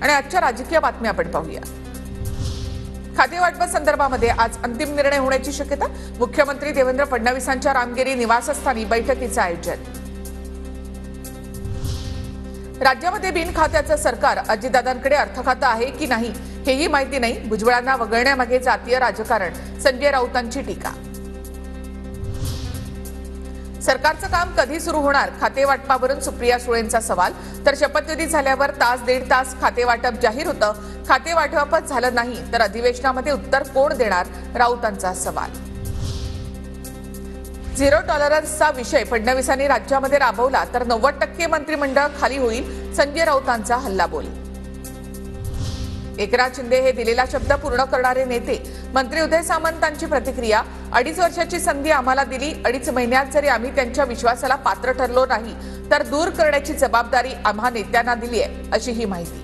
आणि आजच्या राजकीय बातम्या आपण पाहूया। खाते वाटपासंदर्भामध्ये आज अंतिम निर्णय होण्याची शक्यता। मुख्यमंत्री देवेंद्र फडणवीसांच्या रामगिरी निवासस्थानी बैठकीचे आयोजन। राज्यामध्ये बिन खात्याचं सरकार, अजितदादांकडे अर्थखातं आहे की नाही हेही माहिती नाही। भुजबळांना वगळण्यामागे जातीय राजकारण, संजय राऊतांची टीका। सरकारचं काम कधी सुरू होणार, खाते वाटपावरून सुप्रिया सुळेंचा सवाल। तर शपथविधी झाल्यावर तास दीड तास खाते वाटप जाहीर होतं, खाते वाटपच झालं नाही तर अधिवेशनामध्ये उत्तर कोण देणार, राऊतांचा सवाल। झिरो टॉलरन्सचा विषय फडणवीसांनी राज्यामध्ये राबवला तर 90% मंत्रिमंडळ खाली होईल, संजय राऊतांचा हल्लाबोल। एकनाथ शिंदे हे दिलेला शब्द पूर्ण करणारे नेते, मंत्री उदय सामंतांची प्रतिक्रिया। 2.5 वर्षाची संधी आम्हाला दिली, 2.5 महिन्यात जरी आम्ही त्यांच्या विश्वासाला पात्र ठरलो नाही तर दूर करण्याची जबाबदारी आम्हा नेत्यांना दिली आहे, अशी ही माहिती।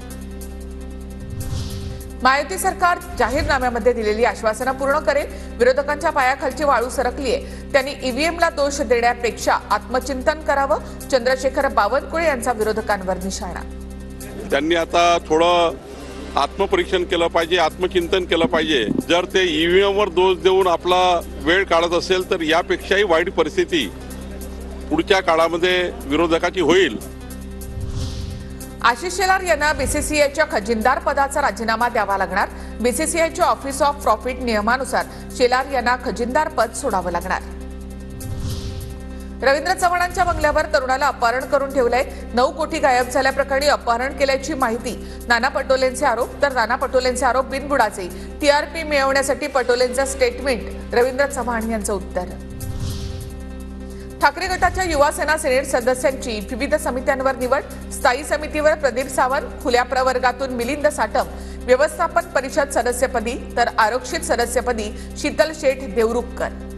महायुती सरकार जाहीरनाम्यामध्ये दिलेली आश्वासनं पूर्ण करेल, विरोधकांच्या पायाखालची वाळू सरकली आहे, त्यांनी ईव्हीएमला दोष देण्यापेक्षा आत्मचिंतन करावं, चंद्रशेखर बावनकुळे यांचा विरोधकांवर निशाणा। त्यांनी आता थोडं आत्मपरीक्षण केलं पाहिजे, आत्मचिंतन केलं पाहिजे। जर ते ईव्हीएमवर दोष देऊन आपला वेळ काढत असेल तर यापेक्षाही वाईट परिस्थिती पुढच्या काळामध्ये विरोधकाची होईल। आशिष शेलार यांना बीसीसीआयच्या खजिनदार पदाचा राजीनामा द्यावा लागणार। बीसीसीआयच्या ऑफिस ऑफ प्रॉफिट नियमानुसार शेलार यांना खजिनदार पद सोडावं लागणार। रवींद्र चव्हाणांच्या बंगल्यावर तरुणाला अपहरण करून ठेवलंय। 9 कोटी गायब झाल्याप्रकरणी अपहरण केल्याची माहिती। नाना पटोलेंचे आरोप, तर नाना पटोलेंचे आरोप बिनबुडाचे। टीआरपी मिळवण्यासाठी पटोलेंचं स्टेटमेंट, रवींद्र चव्हाण यांचं उत्तर। ठाकरे गटाच्या युवा सेना सिनेट सदस्यांची विविध समित्यांवर निवड। स्थायी समितीवर प्रदीप सावंत, खुल्या प्रवर्गातून मिलिंद साटम, व्यवस्थापन परिषद सदस्यपदी तर आरक्षित सदस्यपदी शीतल शेठ देवरुखकर।